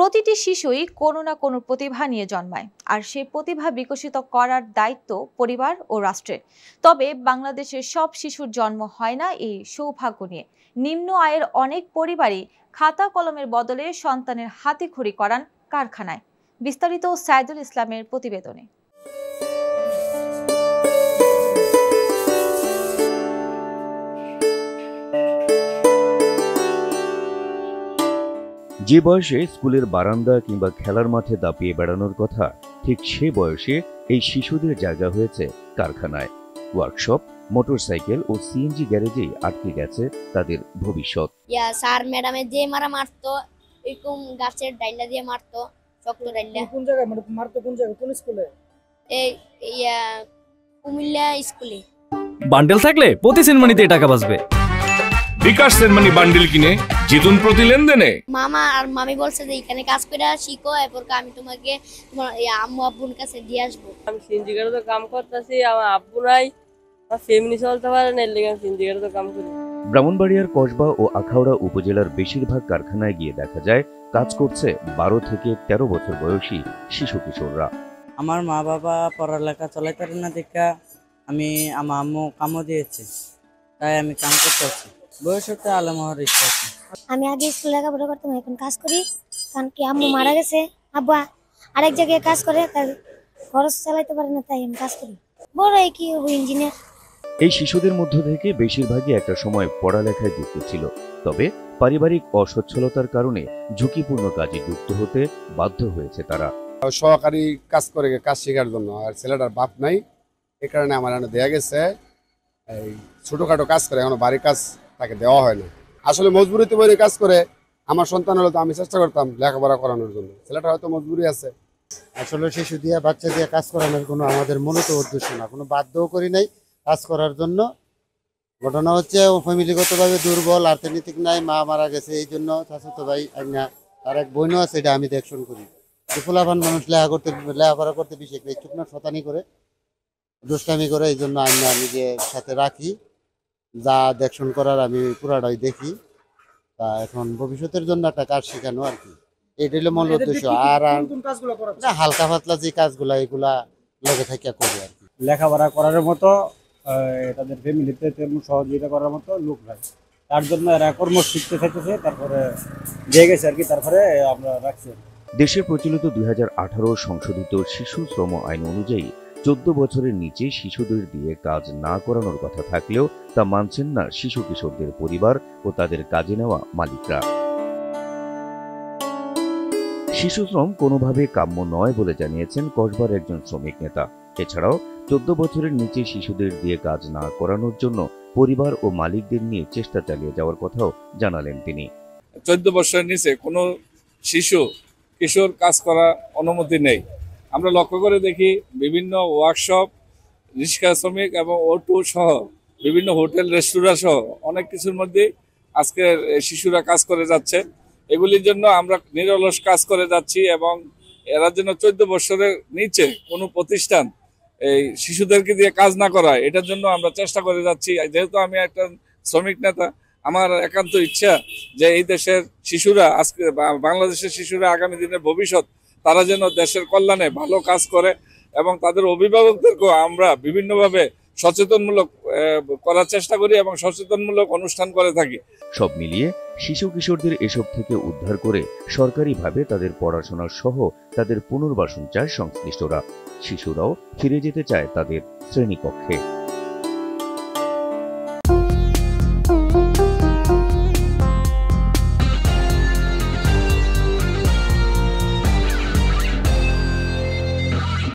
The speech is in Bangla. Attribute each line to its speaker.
Speaker 1: প্রতিটি শিশুই কোনো না কোনো প্রতিভা নিয়ে জন্মায়, আর সেই প্রতিভা বিকশিত করার দায়িত্ব পরিবার ও রাষ্ট্রের। তবে বাংলাদেশের সব শিশুর জন্ম হয় না এই সৌভাগ্য নিয়ে। নিম্ন আয়ের অনেক পরিবারই খাতা কলমের বদলে সন্তানের হাতেখড়ি করান কারখানায়। বিস্তারিত সাইদুল ইসলামের প্রতিবেদনে।
Speaker 2: যে বয়সে স্কুলের বারান্দা কিংবা খেলার মাঠে দাপিয়ে বেড়ানোর কথা, ঠিক সে বয়সে এই শিশুদের জায়গা হয়েছে কারখানায়। ওয়ার্কশপ, মোটরসাইকেল ও সিএনজি গ্যারেজেই আটকে গেছে তাদের ভবিষ্যৎ।
Speaker 3: স্যার ম্যাডামে যে মারতো, এরকম গাছের ডাইলা দিয়ে মারতো, শক্ত ডাইলা।
Speaker 4: কোন জায়গায় মারতো? কোন জায়গায়, কোন স্কুলে?
Speaker 3: এই কুমিল্লা স্কুলে।
Speaker 5: বান্ডেল থাকলে প্রতি সেনমানিতে টাকা বাঁচবে।
Speaker 6: বিকাশ সেনমানি বান্ডেল কিনে জিতুন প্রতি লেনদেনে।
Speaker 3: মামা আর মামি বলছে যে এখানে কাজ করে শিখো, এরপর আমি তোমাকে তোমার আম্মু আব্বুর কাছে দিয়ে আসবো।
Speaker 7: আমি সিন্ডিকেটে কাম করতেছি, আমার আব্বু নাই, আমার ফ্যামিলি চলতে পারে না, এর লেগে আমি সিন্ডিকেটে কাম করি।
Speaker 2: ব্রাহ্মণবাড়িয়ার কসবা ও আখাউড়া উপজেলার বেশিরভাগ কারখানায় গিয়ে দেখা যায় কাজ করছে 12 থেকে 13 বছর বয়সী শিশু কিশোররা।
Speaker 8: আমার মা বাবা পড়ালেখা চলাইতে পারে না দেখা আমি আমার আম্মু কামও দিয়েছে, তাই আমি কাম করতে আছি। ভবিষ্যতে আলেম হওয়ার ইচ্ছা আছে।
Speaker 3: আমি আগে স্কুলে লেখাপড়া করতাম, এখন কাজ করি, কারণ কি আম্মু মারা গেছে, আব্বা আরেক জায়গায় কাজ করে, তার খরচ চালাইতে পারে না, তাই আমি কাজ করি। বড় কি হবো, ইঞ্জিনিয়ার।
Speaker 2: এই শিশুদের মধ্য থেকে বেশিরভাগই একটা সময় পড়ালেখায় যুক্ত ছিল, তবে পারিবারিক অসচ্ছলতার কারণে ঝুঁকিপূর্ণ কাজে যুক্ত হতে বাধ্য হয়েছে তারা।
Speaker 9: সহকারী কাজ করে কাজ শেখার জন্য, আর ছেলেটার বাপ নাই, এ কারণে আমার দেয়া গেছে এই ছোটখাটো কাজ করে, এখনো বাড়ির কাজ তাকে দেওয়া হয় না। আসলে মজবুরিতে বই কাজ করে। আমার সন্তান হলে তো আমি চেষ্টা করতাম লেখাপড়া করানোর জন্য, ছেলেটা হয়তো মজবুরি আছে।
Speaker 10: আসলে শিশু দিয়ে বাচ্চা দিয়ে কাজ করানোর কোনো আমাদের মূলত উদ্দেশ্য না, কোনো বাধ্যও করি নাই কাজ করার জন্য। ঘটনা হচ্ছে ফ্যামিলিগতভাবে দুর্বল, অর্থনৈতিক নাই, মা মারা গেছে, এই জন্য চাচাতো ভাই আইনা তার এক বোনও আছে, এটা আমি দেখশন করি। ফুলাফান মানুষ লেখাপড়া করতে বেশি একটা ইচ্ছুক না, শতানি করে দুষ্টামি করে, এই জন্য আইনা নিজের সাথে রাখি, যা দেখশন করার আমি পুরাটাই দেখি। তা এখন ভবিষ্যতের জন্য একটা কাজ শেখানো আর কি, এটাই হলো মূল উদ্দেশ্য। আর হালকা পাতলা যে কাজগুলা এগুলা লগে থাকিয়া করি আর কি।
Speaker 4: লেখাপড়া করার মতো তাদের ফ্যামিলিতে তেমন সহযোগিতা করার মতো লোক নাই, তার জন্য এরা কর্ম শিখতে থাকতেছে, তারপরে দিয়ে গেছে আর কি, তারপরে আমরা রাখছি।
Speaker 2: দেশে প্রচলিত 2018 সংশোধিত শিশু শ্রম আইন অনুযায়ী 14 বছরের নিচে শিশুদের দিয়ে কাজ না করানোর কথা থাকলেও তা মানছেন না শিশু কিশোরদের পরিবার ও তাদের কাজে নেওয়া মালিকরা। শিশু শ্রম কোনোভাবে কাম্য নয় বলে জানিয়েছেন কসবার একজন শ্রমিক নেতা। এছাড়াও 14 বছরের নিচে শিশুদের দিয়ে কাজ না করানোর জন্য পরিবার ও মালিকদের নিয়ে চেষ্টা চালিয়ে যাওয়ার কথাও জানালেন তিনি।
Speaker 6: 14 বছরের নিচে কোনো শিশু কিশোর কাজ করার অনুমতি নেই। আমরা লক্ষ্য করে দেখি বিভিন্ন ওয়ার্কশপ, রিক্সা শ্রমিক এবং অটো সহ বিভিন্ন হোটেল, রেস্টুরেন্ট সহ অনেক কিছুর মধ্যে আজকে শিশুরা কাজ করে যাচ্ছে। এগুলির জন্য আমরা নিরলস কাজ করে যাচ্ছি এবং এরা যেন 14 বছরের নিচে কোনো প্রতিষ্ঠান এই শিশুদেরকে দিয়ে কাজ না করায়, এটার জন্য আমরা চেষ্টা করে যাচ্ছি। যেহেতু আমি একটা শ্রমিক নেতা, আমার একান্ত ইচ্ছা যে এই দেশের শিশুরা, আজকে বাংলাদেশের শিশুরা আগামী দিনের ভবিষ্যৎ, তারা যেন দেশের কল্যাণে ভালো কাজ করে এবং তাদের অভিভাবকদেরকেও আমরা বিভিন্নভাবে সচেতনমূলক করার চেষ্টা করি এবং সচেতনমূলক অনুষ্ঠান করে থাকি।
Speaker 2: সব মিলিয়ে শিশু কিশোরদের এসব থেকে উদ্ধার করে সরকারিভাবে তাদের পড়াশোনা সহ তাদের পুনর্বাসন চায় সংশ্লিষ্টরা। শিশুরাও ফিরে যেতে চায় তাদের শ্রেণীকক্ষে।